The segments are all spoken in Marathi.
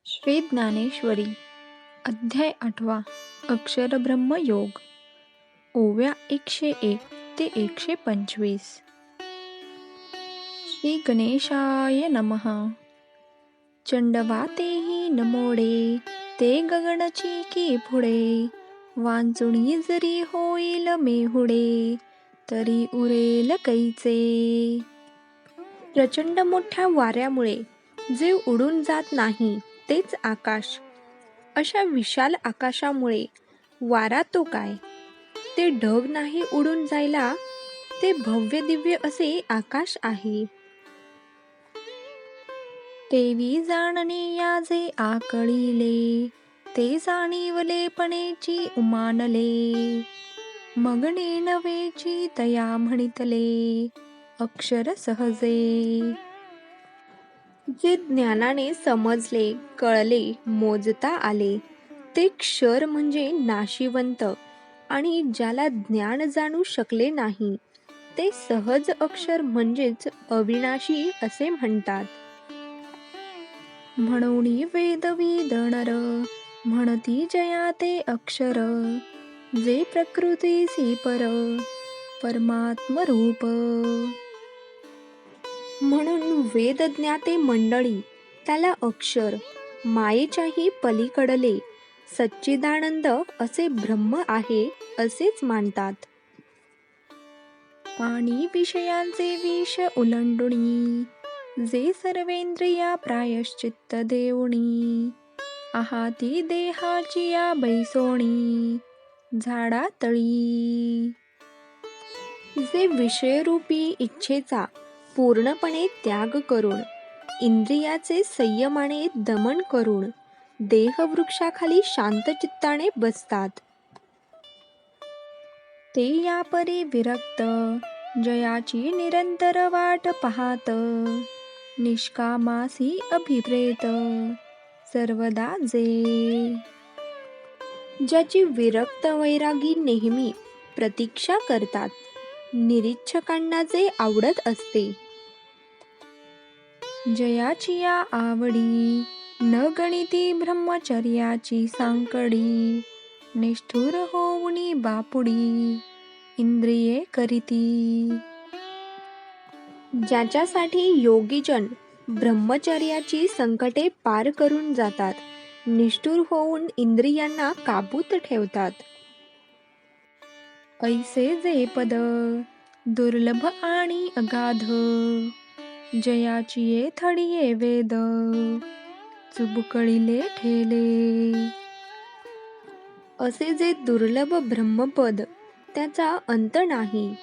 श्री ज्ञानेश्वरी अध्याय 8 अक्षर ब्रह्मयोग ओव्या 101 ते 125. श्री गणेशाय नमः. चंडवातेही न मोडे ते गगनची की पुढे, वांचुणी जरी होईल मेहुडे तरी उरेल कैचे. प्रचंड मोठ्या वाऱ्यामुळे जे उडून जात नाही तेच आकाश. अशा विशाल आकाशामुळे वारा तो काय, ते ढग नाही उडून जायला, ते भव्य दिव्य असे आकाश आहे. तेवी जाणणे या जे आकळीले, ते जाणीवलेपणेची उमानले. मगणे नवेची तया म्हणितले, अक्षर सहजे. जे ज्ञानाने समजले, कळले, मोजता आले, ते क्षर म्हणजे नाशिवंत, आणि ज्याला ज्ञान जाणू शकले नाही ते सहज अक्षर म्हणजेच अविनाशी असे म्हणतात. म्हणून वेदविद नर म्हणती जया ते अक्षर, जे प्रकृतीसी परमात्म रूप. म्हणून वेदज्ञाते मंडळी त्याला अक्षर, मायेच्याही पलीकडले सच्चिदानंद असे ब्रह्म आहे असेच मानतात. आणि विषयांचे विष उलंडुनी, जे सर्वेंद्रिया प्रायश्चित्त देऊणी, आहाती देहाची या बैसोणी झाडा तळी. जे विषयरूपी इच्छेचा पूर्णपणे त्याग करून, इंद्रियाचे संयमाने दमन करून देहवृक्षाखाली शांत चित्ताने बसतात, ते या परी विरक्त जयाची निरंतर वाट पाहात, निष्कामासी अभिप्रेत सर्वदा जे. ज्याची विरक्त वैरागी नेहमी प्रतीक्षा करतात, निरीच्छकांना जे आवडत असते. जयाची या आवडी न गणिती ब्रह्मचर्याची सांकडी, निष्ठुर होऊनी बापुडी इंद्रिये करीती. ज्याच्यासाठी योगीजन ब्रह्मचर्याची संकटे पार करून जातात, निष्ठुर होऊन इंद्रियांना काबूत ठेवतात. ऐसे जे पद दुर्लभ आणि अगाध, जयाची थडिये वेद चुबुकळीले ठेले. असे जे दुर्लभ ब्रह्मपद, त्याचा अंत नाही,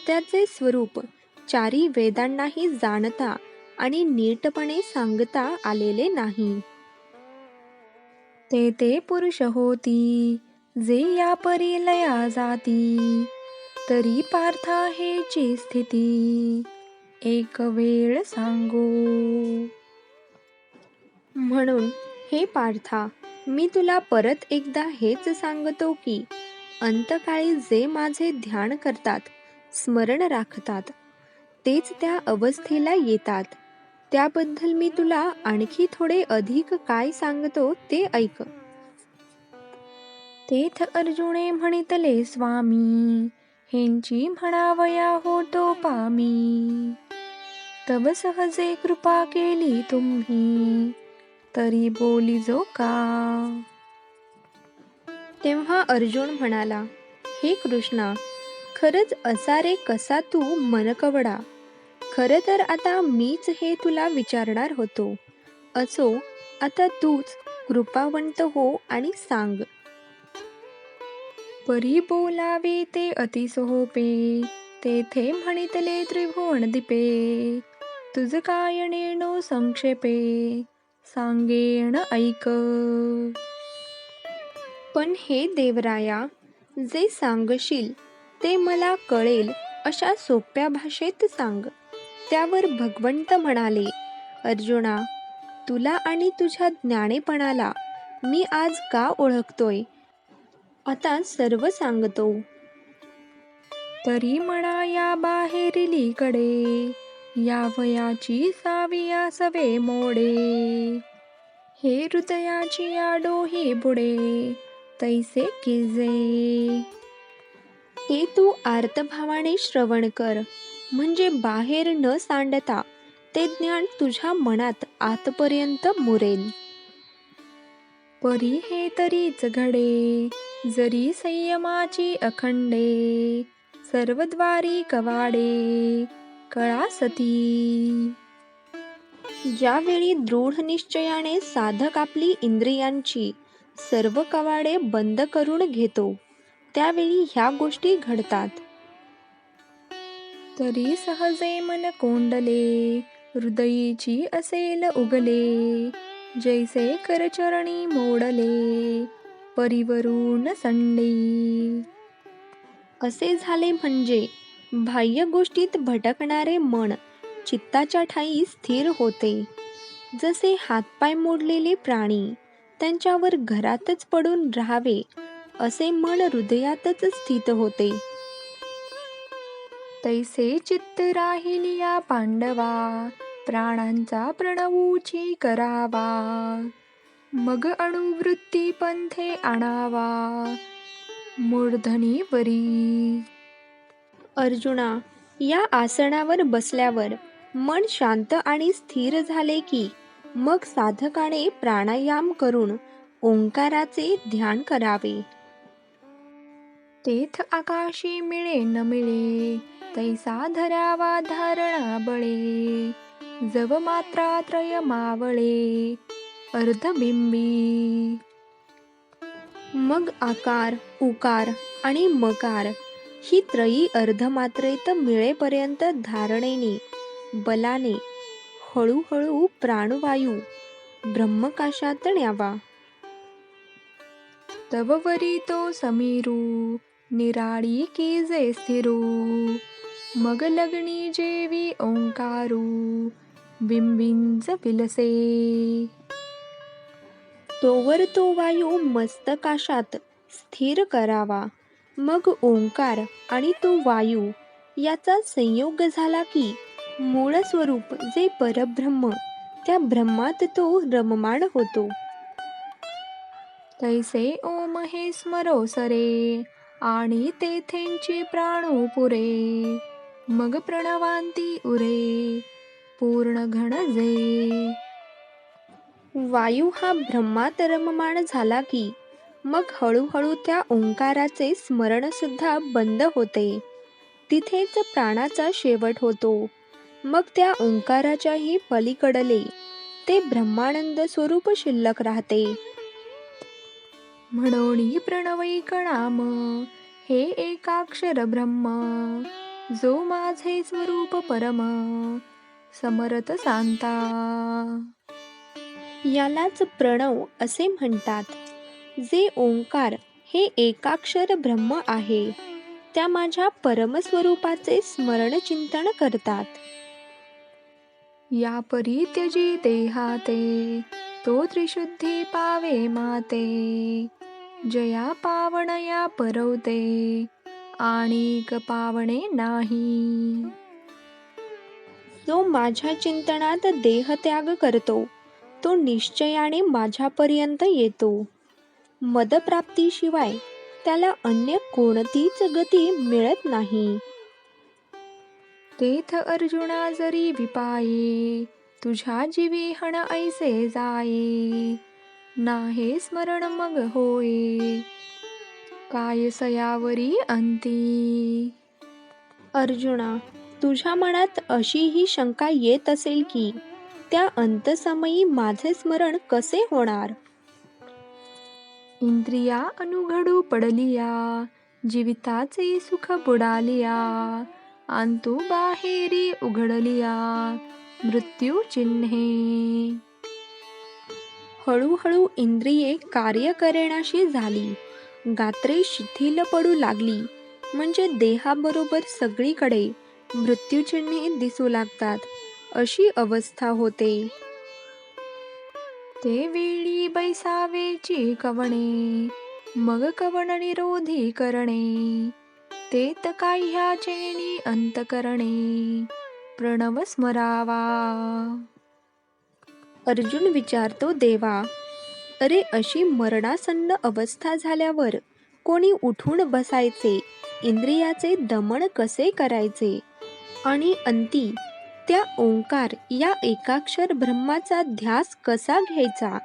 त्याचे स्वरूप चारी वेदांनाही जाणता आणि नीटपणे सांगता आलेले नाही. ते पुरुष होती, जे या परी लया जाती, तरी पार्था हेची स्थिती एक वेळ सांगू. म्हणून हे पार्था, मी तुला परत एकदा हेच सांगतो की, अंतकाळी जे माझे ध्यान करतात, स्मरण राखतात, तेच त्या अवस्थेला येतात. त्याबद्दल मी तुला आणखी थोडे अधिक काय सांगतो ते ऐक. तेथ अर्जुने म्हणितले स्वामी, हेंची म्हणावया होतो पामी. तव सहजे कृपा केली तुम्ही, तरी बोलिजो का. तेव्हा अर्जुन म्हणाला, हे कृष्णा, खरंच असा रे कसा तू मनकवडा. खरं तर आता मीच हे तुला विचारणार होतो. असो, आता तूच कृपावंत हो आणि सांग. परी बोलावे ते अतिसोपे, तेथे म्हणितले त्रिभुवन दीपे. तुझ काय नेणो संक्षेपे, सांगेन ऐक. पण हे देवराया, जे सांगशील ते मला कळेल अशा सोप्या भाषेत सांग. त्यावर भगवंत म्हणाले, अर्जुना, तुला आणि तुझ्या ज्ञानेपणाला मी आज का ओळखतोय, आता सर्व सांगतो. तरी म्हणा या बाहेरीलीकडे, या वयाची साविया सवे मोडे. हे हृदयाची आडोही बुडे तैसे किजे. ते तू आर्तभावाने श्रवण कर, म्हणजे बाहेर न सांडता ते ज्ञान तुझ्या मनात आतपर्यंत मुरेल. परी हे तरीच घडे जरी संयमाची अखंडे, सर्वद्वारी कवाडे कळा सती. ज्यावेळी दृढ निश्चयाने साधक आपली इंद्रियांची सर्व कवाडे बंद करून घेतो, त्यावेळी ह्या गोष्टी घडतात. तरी सहजे मन कोंडले हृदयीची असेल उगले, जैसे करचरणी मोडले परिवरून संडी. असे झाले म्हणजे बाह्य गोष्टीत भटकणारे मन चित्ताच्या ठायी स्थिर होते. जसे हातपाय मोडलेले प्राणी त्यांच्यावर घरातच पडून राहावे, असे मन हृदयातच स्थित होते. तैसे चित्त राहिलिया पांडवा प्राणांचा प्रणवूची करावा, मग अणुवृत्ती पंथे आणावा मूर्धनी वरी. अर्जुना, या आसनावर बसल्यावर मन शांत आणि स्थिर झाले की मग साधकाने प्राणायाम करून ओंकाराचे ध्यान करावे. तेथ आकाशी मिळे न मिळे तैसा धरावा धारणा बळे, जव मात्रा त्रय मावळे अर्धबिंबी. मग आकार, उकार आणि मकार ही त्रयी अर्धमात्रेत मिळेपर्यंत धारणेने बलाने हळूहळू प्राणवायू ब्रह्मकाशात न्यावा. तव वरी तो समीरू निराळी की जे स्थिरू, मग लग्नी जेवी ओंकारू बिंबिंच विलसे. तोवर तो वायू मस्तकाशात स्थिर करावा. मग ओंकार आणि तो वायू याचा संयोग झाला की मूळ स्वरूप जे परब्रह्म, त्या ब्रह्मात तो रममाण होतो. तैसे ओम हे स्मरो सरे आणि तेथेंची प्राणो पुरे, मग प्रणवांती उरे पूर्ण घन जे. वायू हा ब्रह्मात रममाण झाला की मग हळूहळू त्या ओंकाराचे स्मरण सुद्धा बंद होते. तिथेच प्राणाचा शेवट होतो. मग त्या ओंकाराच्याही पलीकडले ते ब्रह्मानंद स्वरूप शिल्लक राहते. म्हणोनी प्रणवैक नाम हे एकाक्षर ब्रह्म, जो माझे स्वरूप परम समरथ सांता. यालाच प्रणव असे म्हणतात. जे ओंकार हे एकाक्षर ब्रह्म आहे, त्या माझ्या परमस्वरूपाचे स्मरण चिंतन करतात. या परी त्यजी देहाते तो त्रिशुद्धी पावे माते, जया पावणया परवते आणिक पावणे नाही. जो माझ्या चिंतनात देहत्याग करतो तो निश्चयाने माझ्यापर्यंत येतो. मदप्राप्तीशिवाय त्याला अन्य कोणतीच गती मिळत नाही. तेथ अर्जुना जरी विपाये तुझ्या जीवी हण ऐसे जाये, नाहे स्मरण मग होये काय सयावरी अंती. अर्जुना, तुझ्या मनात अशी ही शंका येत असेल की त्या अंतसमयी माझे स्मरण कसे होणार. इंद्रिया अनुघडू पडलिया जीविताचे सुख बुडालिया, अंतु बाहेरी उघडलिया मृत्यू चिन्हे. हळूहळू इंद्रिये कार्य करेनाशी झाली, गात्रे शिथिल पडू लागली, म्हणजे देहाबरोबर सगळीकडे मृत्यूचिन्हे दिसू लागतात, अशी अवस्था होते. ते वेळी बैसावेची कवणे, मग कवण निरोधी करणे, तेत काह्याचेनी अंत करणे प्रणव स्मरावा. अर्जुन विचारतो देवा, अरे अशी मरणासन्न अवस्था झाल्यावर कोणी उठून बसायचे, इंद्रियाचे दमन कसे करायचे आणि अंती त्या ओंकार या एकाक्षर ब्रह्माचा ध्यास कसा घ्यायचा,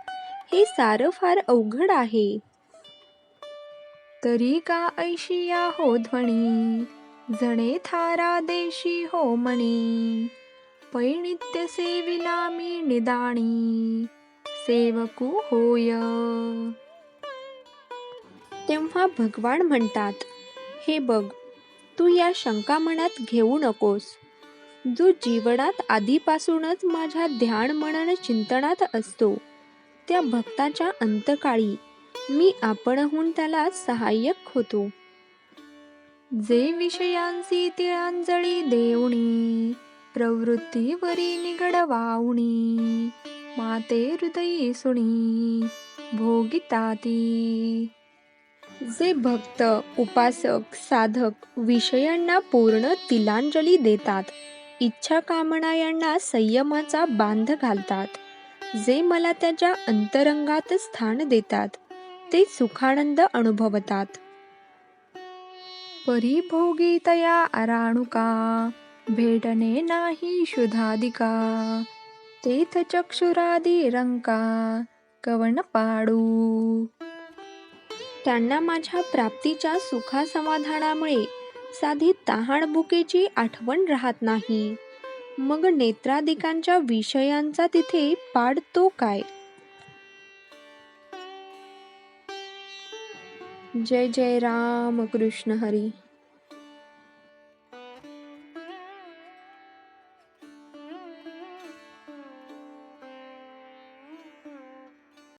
हे सारं फार अवघड आहे. तरी का ऐशिया हो ध्वनी, जणे थारा देशी हो मणी, पै नित्य सेविला मी निदाणी, सेवकू होय. तेव्हा भगवान म्हणतात, हे बघ, तू या शंका मनात घेऊ नकोस. जो जीवनात आधीपासूनच माझ्या ध्यान मनन चिंतनात असतो, त्या भक्ताच्या अंतकाळी मी आपणहून त्याला सहाय्यक होतो. जे विषयांसी तिळांजळी देऊणी, प्रवृत्तीवरी निगड वाऊणी, माते हृदयी सुणी भोगिताती. जे भक्त, उपासक, साधक विषयांना पूर्ण तिलांजली देतात, इच्छा कामना यांना संयमाचा बांध घालतात, जे मला त्याच्या अंतरंगात स्थान देतात, ते सुखानंद अनुभवतात. परिभोगी तया अराणुका, भेटणे नाही शुद्धाधिका, तेथ चक्षुरादी रंका कवन पाडू. त्यांना माझ्या प्राप्तीच्या सुखासमाधानामुळे साधी तहानभुकेची आठवण राहत नाही, मग नेत्रादिकांच्या विषयांचा तिथे पाड तो काय. जय जय राम कृष्ण हरी.